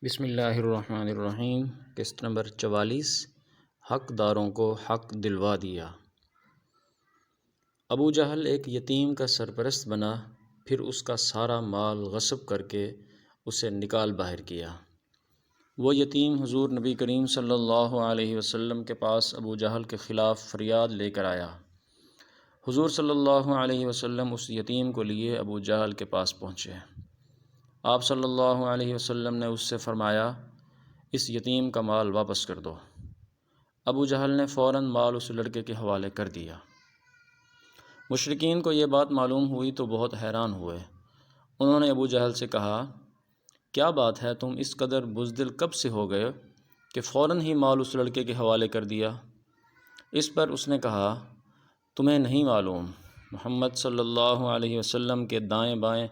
بسم اللہ الرحمن الرحیم۔ قسط نمبر 44، حق داروں کو حق دلوا دیا۔ ابو جہل ایک یتیم کا سرپرست بنا، پھر اس کا سارا مال غصب کر کے اسے نکال باہر کیا۔ وہ یتیم حضور نبی کریم صلی اللہ علیہ وسلم کے پاس ابو جہل کے خلاف فریاد لے کر آیا۔ حضور صلی اللہ علیہ وسلم اس یتیم کو لیے ابو جہل کے پاس پہنچے۔ آپ صلی اللہ علیہ وسلم نے اس سے فرمایا، اس یتیم کا مال واپس کر دو۔ ابو جہل نے فوراً مال اس لڑکے کے حوالے کر دیا۔ مشرکین کو یہ بات معلوم ہوئی تو بہت حیران ہوئے۔ انہوں نے ابو جہل سے کہا، کیا بات ہے، تم اس قدر بزدل کب سے ہو گئے کہ فوراً ہی مال اس لڑکے کے حوالے کر دیا؟ اس پر اس نے کہا، تمہیں نہیں معلوم، محمد صلی اللہ علیہ وسلم کے دائیں بائیں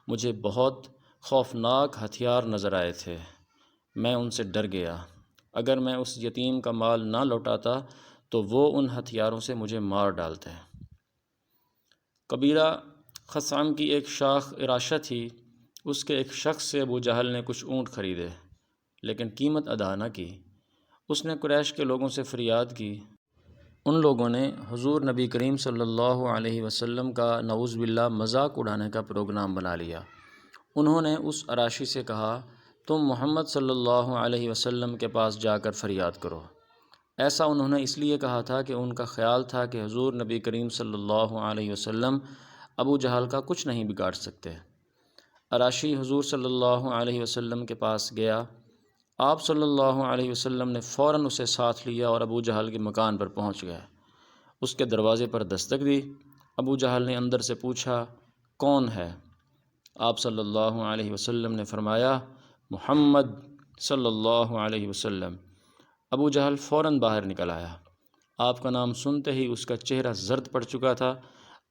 مجھے بہت خوفناک ہتھیار نظر آئے تھے، میں ان سے ڈر گیا۔ اگر میں اس یتیم کا مال نہ لوٹاتا تو وہ ان ہتھیاروں سے مجھے مار ڈالتے۔ قبیلہ خثعم کی ایک شاخ اراشہ تھی، اس کے ایک شخص سے ابو جہل نے کچھ اونٹ خریدے، لیکن قیمت ادا نہ کی۔ اس نے قریش کے لوگوں سے فریاد کی۔ ان لوگوں نے حضور نبی کریم صلی اللہ علیہ وسلم کا نعوذ باللہ مذاق اڑانے کا پروگرام بنا لیا۔ انہوں نے اس اراشی سے کہا، تم محمد صلی اللہ علیہ وسلم کے پاس جا کر فریاد کرو۔ ایسا انہوں نے اس لیے کہا تھا کہ ان کا خیال تھا کہ حضور نبی کریم صلی اللہ علیہ وسلم ابو جہل کا کچھ نہیں بگاڑ سکتے۔ اراشی حضور صلی اللہ علیہ وسلم کے پاس گیا۔ آپ صلی اللہ علیہ وسلم نے فوراً اسے ساتھ لیا اور ابو جہل کے مکان پر پہنچ گئے۔ اس کے دروازے پر دستک دی۔ ابو جہل نے اندر سے پوچھا، کون ہے؟ آپ صلی اللہ علیہ وسلم نے فرمایا، محمد صلی اللہ علیہ وسلم۔ ابو جہل فوراً باہر نکل آیا۔ آپ کا نام سنتے ہی اس کا چہرہ زرد پڑ چکا تھا۔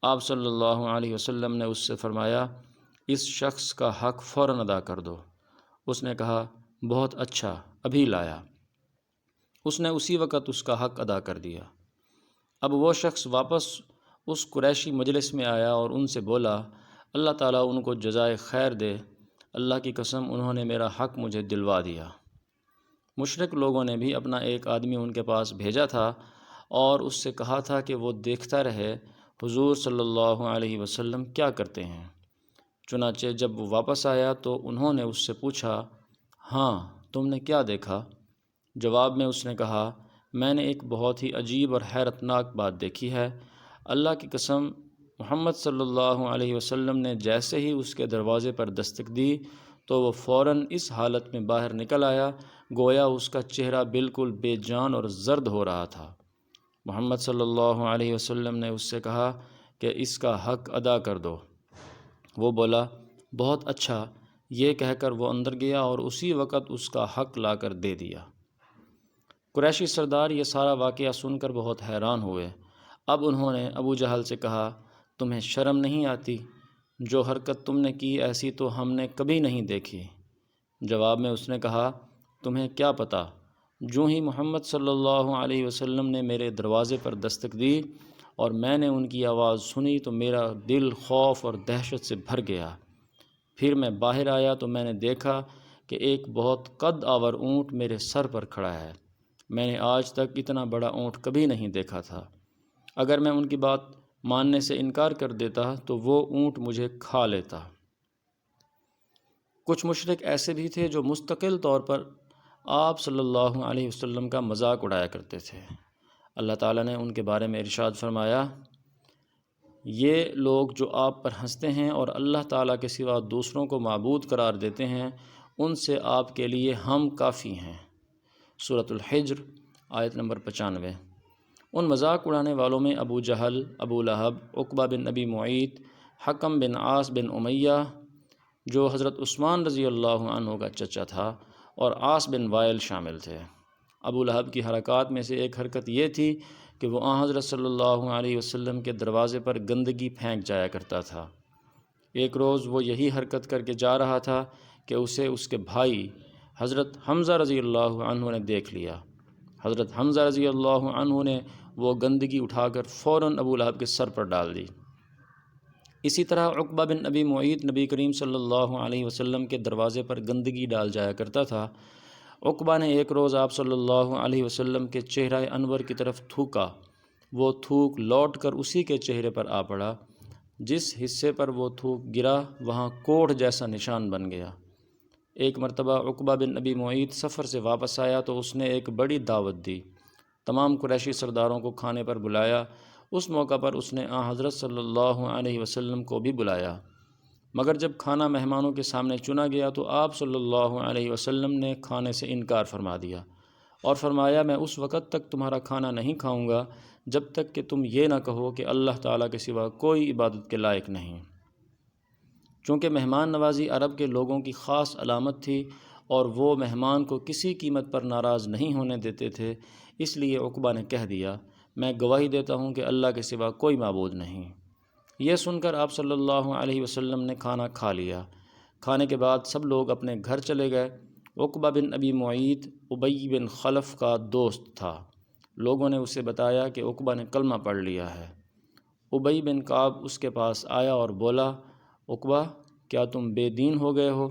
آپ صلی اللہ علیہ وسلم نے اس سے فرمایا، اس شخص کا حق فوراً ادا کر دو۔ اس نے کہا، بہت اچھا، ابھی لایا۔ اس نے اسی وقت اس کا حق ادا کر دیا۔ اب وہ شخص واپس اس قریشی مجلس میں آیا اور ان سے بولا، اللہ تعالیٰ ان کو جزائے خیر دے، اللہ کی قسم انہوں نے میرا حق مجھے دلوا دیا۔ مشرک لوگوں نے بھی اپنا ایک آدمی ان کے پاس بھیجا تھا اور اس سے کہا تھا کہ وہ دیکھتا رہے حضور صلی اللہ علیہ وسلم کیا کرتے ہیں۔ چنانچہ جب وہ واپس آیا تو انہوں نے اس سے پوچھا، ہاں، تم نے کیا دیکھا؟ جواب میں اس نے کہا، میں نے ایک بہت ہی عجیب اور حیرت ناک بات دیکھی ہے۔ اللہ کی قسم، محمد صلی اللہ علیہ وسلم نے جیسے ہی اس کے دروازے پر دستک دی تو وہ فوراً اس حالت میں باہر نکل آیا گویا اس کا چہرہ بالکل بے جان اور زرد ہو رہا تھا۔ محمد صلی اللہ علیہ وسلم نے اس سے کہا کہ اس کا حق ادا کر دو۔ وہ بولا، بہت اچھا۔ یہ کہہ کر وہ اندر گیا اور اسی وقت اس کا حق لا کر دے دیا۔ قریشی سردار یہ سارا واقعہ سن کر بہت حیران ہوئے۔ اب انہوں نے ابو جہل سے کہا، تمہیں شرم نہیں آتی؟ جو حرکت تم نے کی ایسی تو ہم نے کبھی نہیں دیکھی۔ جواب میں اس نے کہا، تمہیں کیا پتہ؟ جو ہی محمد صلی اللہ علیہ وسلم نے میرے دروازے پر دستک دی اور میں نے ان کی آواز سنی تو میرا دل خوف اور دہشت سے بھر گیا۔ پھر میں باہر آیا تو میں نے دیکھا کہ ایک بہت قد آور اونٹ میرے سر پر کھڑا ہے۔ میں نے آج تک اتنا بڑا اونٹ کبھی نہیں دیکھا تھا۔ اگر میں ان کی بات ماننے سے انکار کر دیتا تو وہ اونٹ مجھے کھا لیتا۔ کچھ مشرک ایسے بھی تھے جو مستقل طور پر آپ صلی اللہ علیہ وسلم کا مذاق اڑایا کرتے تھے۔ اللہ تعالیٰ نے ان کے بارے میں ارشاد فرمایا، یہ لوگ جو آپ پر ہنستے ہیں اور اللہ تعالیٰ کے سوا دوسروں کو معبود قرار دیتے ہیں، ان سے آپ کے لیے ہم کافی ہیں۔ سورۃ الحجر آیت نمبر 95۔ ان مذاق اڑانے والوں میں ابو جہل، ابو لہب، عقبہ بن ابی معیط، حکم بن عاص بن امیہ جو حضرت عثمان رضی اللہ عنہ کا چچا تھا، اور عاص بن وائل شامل تھے۔ ابو لہب کی حرکات میں سے ایک حرکت یہ تھی کہ وہ حضرت صلی اللہ علیہ وسلم کے دروازے پر گندگی پھینک جایا کرتا تھا۔ ایک روز وہ یہی حرکت کر کے جا رہا تھا کہ اسے اس کے بھائی حضرت حمزہ رضی اللہ عنہ نے دیکھ لیا۔ حضرت حمزہ رضی اللہ عنہ نے وہ گندگی اٹھا کر فوراً ابو لہب کے سر پر ڈال دی۔ اسی طرح عقبہ بن ابی معیط نبی کریم صلی اللہ علیہ وسلم کے دروازے پر گندگی ڈال جایا کرتا تھا۔ عقبہ نے ایک روز آپ صلی اللہ علیہ وسلم کے چہرہ انور کی طرف تھوکا، وہ تھوک لوٹ کر اسی کے چہرے پر آ پڑا۔ جس حصے پر وہ تھوک گرا وہاں کوڑھ جیسا نشان بن گیا۔ ایک مرتبہ عقبہ بن ابی معیط سفر سے واپس آیا تو اس نے ایک بڑی دعوت دی، تمام قریشی سرداروں کو کھانے پر بلایا۔ اس موقع پر اس نے حضرت صلی اللہ علیہ وسلم کو بھی بلایا، مگر جب کھانا مہمانوں کے سامنے چنا گیا تو آپ صلی اللہ علیہ وسلم نے کھانے سے انکار فرما دیا اور فرمایا، میں اس وقت تک تمہارا کھانا نہیں کھاؤں گا جب تک کہ تم یہ نہ کہو کہ اللہ تعالیٰ کے سوا کوئی عبادت کے لائق نہیں۔ چونکہ مہمان نوازی عرب کے لوگوں کی خاص علامت تھی اور وہ مہمان کو کسی قیمت پر ناراض نہیں ہونے دیتے تھے، اس لیے عقبہ نے کہہ دیا، میں گواہی دیتا ہوں کہ اللہ کے سوا کوئی معبود نہیں۔ یہ سن کر آپ صلی اللہ علیہ وسلم نے کھانا کھا لیا۔ کھانے کے بعد سب لوگ اپنے گھر چلے گئے۔ عقبہ بن ابی معیط ابی بن خلف کا دوست تھا۔ لوگوں نے اسے بتایا کہ عقبہ نے کلمہ پڑھ لیا ہے۔ ابی بن کعب اس کے پاس آیا اور بولا، عقبہ کیا تم بے دین ہو گئے ہو؟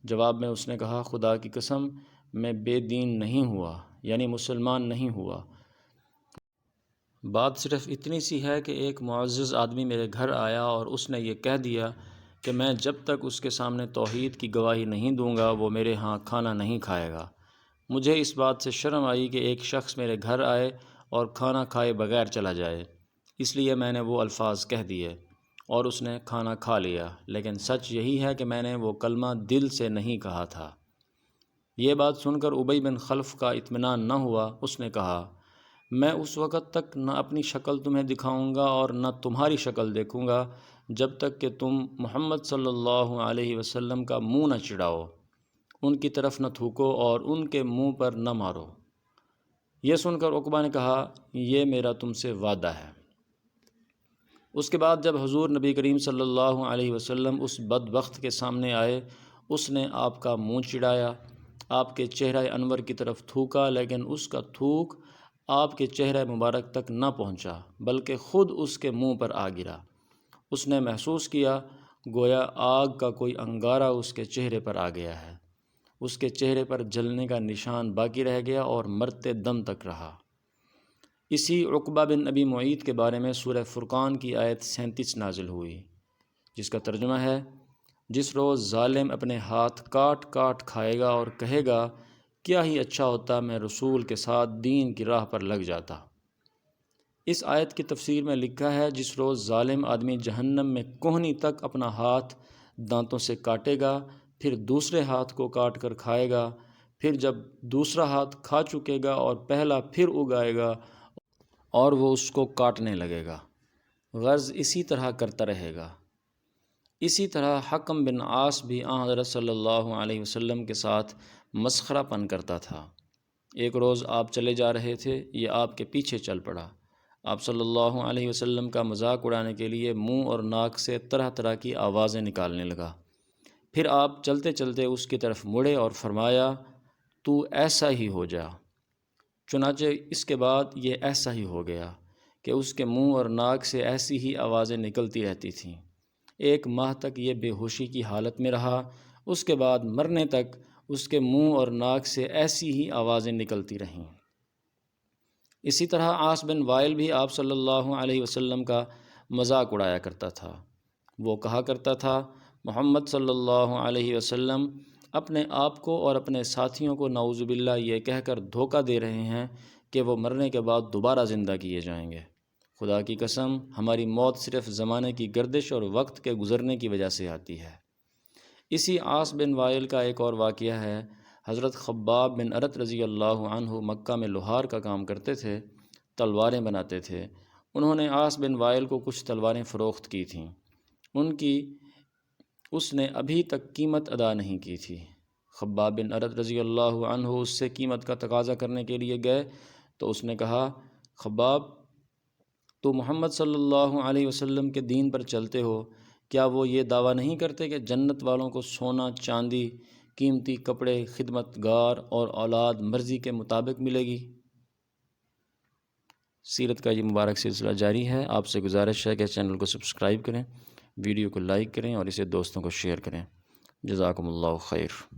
جواب میں اس نے کہا، خدا کی قسم میں بے دین نہیں ہوا، یعنی مسلمان نہیں ہوا۔ بات صرف اتنی سی ہے کہ ایک معزز آدمی میرے گھر آیا اور اس نے یہ کہہ دیا کہ میں جب تک اس کے سامنے توحید کی گواہی نہیں دوں گا وہ میرے ہاں کھانا نہیں کھائے گا۔ مجھے اس بات سے شرم آئی کہ ایک شخص میرے گھر آئے اور کھانا کھائے بغیر چلا جائے، اس لیے میں نے وہ الفاظ کہہ دیے اور اس نے کھانا کھا لیا، لیکن سچ یہی ہے کہ میں نے وہ کلمہ دل سے نہیں کہا تھا۔ یہ بات سن کر ابی بن خلف کا اطمینان نہ ہوا۔ اس نے کہا، میں اس وقت تک نہ اپنی شکل تمہیں دکھاؤں گا اور نہ تمہاری شکل دیکھوں گا جب تک کہ تم محمد صلی اللہ علیہ وسلم کا منہ نہ چڑھاؤ، ان کی طرف نہ تھوکو اور ان کے منہ پر نہ مارو۔ یہ سن کر عقبہ نے کہا، یہ میرا تم سے وعدہ ہے۔ اس کے بعد جب حضور نبی کریم صلی اللہ علیہ وسلم اس بدبخت کے سامنے آئے، اس نے آپ کا منہ چڑھایا، آپ کے چہرہ انور کی طرف تھوکا، لیکن اس کا تھوک آپ کے چہرہ مبارک تک نہ پہنچا بلکہ خود اس کے منہ پر آ گرا۔ اس نے محسوس کیا گویا آگ کا کوئی انگارہ اس کے چہرے پر آ گیا ہے۔ اس کے چہرے پر جلنے کا نشان باقی رہ گیا اور مرتے دم تک رہا۔ اسی عقبہ بن ابی معیط کے بارے میں سورہ فرقان کی آیت 37 نازل ہوئی، جس کا ترجمہ ہے، جس روز ظالم اپنے ہاتھ کاٹ کاٹ کھائے گا اور کہے گا، کیا ہی اچھا ہوتا میں رسول کے ساتھ دین کی راہ پر لگ جاتا۔ اس آیت کی تفسیر میں لکھا ہے، جس روز ظالم آدمی جہنم میں کہنی تک اپنا ہاتھ دانتوں سے کاٹے گا، پھر دوسرے ہاتھ کو کاٹ کر کھائے گا، پھر جب دوسرا ہاتھ کھا چکے گا اور پہلا پھر اگائے گا اور وہ اس کو کاٹنے لگے گا، غرض اسی طرح کرتا رہے گا۔ اسی طرح حکم بن عاص بھی حضرت صلی اللہ علیہ وسلم کے ساتھ مسخرہ پن کرتا تھا۔ ایک روز آپ چلے جا رہے تھے، یہ آپ کے پیچھے چل پڑا۔ آپ صلی اللہ علیہ وسلم کا مذاق اڑانے کے لیے منہ اور ناک سے طرح طرح کی آوازیں نکالنے لگا۔ پھر آپ چلتے چلتے اس کی طرف مڑے اور فرمایا، تو ایسا ہی ہو جا۔ چنانچہ اس کے بعد یہ ایسا ہی ہو گیا کہ اس کے منہ اور ناک سے ایسی ہی آوازیں نکلتی رہتی تھیں۔ ایک ماہ تک یہ بے ہوشی کی حالت میں رہا۔ اس کے بعد مرنے تک اس کے منہ اور ناک سے ایسی ہی آوازیں نکلتی رہیں۔ اسی طرح عاص بن وائل بھی آپ صلی اللہ علیہ وسلم کا مذاق اڑایا کرتا تھا۔ وہ کہا کرتا تھا، محمد صلی اللہ علیہ وسلم اپنے آپ کو اور اپنے ساتھیوں کو نعوذ باللہ یہ کہہ کر دھوکہ دے رہے ہیں کہ وہ مرنے کے بعد دوبارہ زندہ کیے جائیں گے۔ خدا کی قسم ہماری موت صرف زمانے کی گردش اور وقت کے گزرنے کی وجہ سے آتی ہے۔ اسی عاص بن وائل کا ایک اور واقعہ ہے۔ حضرت خباب بن ارت رضی اللہ عنہ مکہ میں لوہار کا کام کرتے تھے، تلواریں بناتے تھے۔ انہوں نے عاص بن وائل کو کچھ تلواریں فروخت کی تھیں۔ ان کی اس نے ابھی تک قیمت ادا نہیں کی تھی۔ خباب بن ارت رضی اللہ عنہ اس سے قیمت کا تقاضا کرنے کے لیے گئے تو اس نے کہا، خباب تو محمد صلی اللہ علیہ وسلم کے دین پر چلتے ہو، کیا وہ یہ دعویٰ نہیں کرتے کہ جنت والوں کو سونا، چاندی، قیمتی کپڑے، خدمت گار اور اولاد مرضی کے مطابق ملے گی؟ سیرت کا یہ مبارک سلسلہ جاری ہے۔ آپ سے گزارش ہے کہ چینل کو سبسکرائب کریں، ویڈیو کو لائک کریں اور اسے دوستوں کو شیئر کریں۔ جزاکم اللہ خیر۔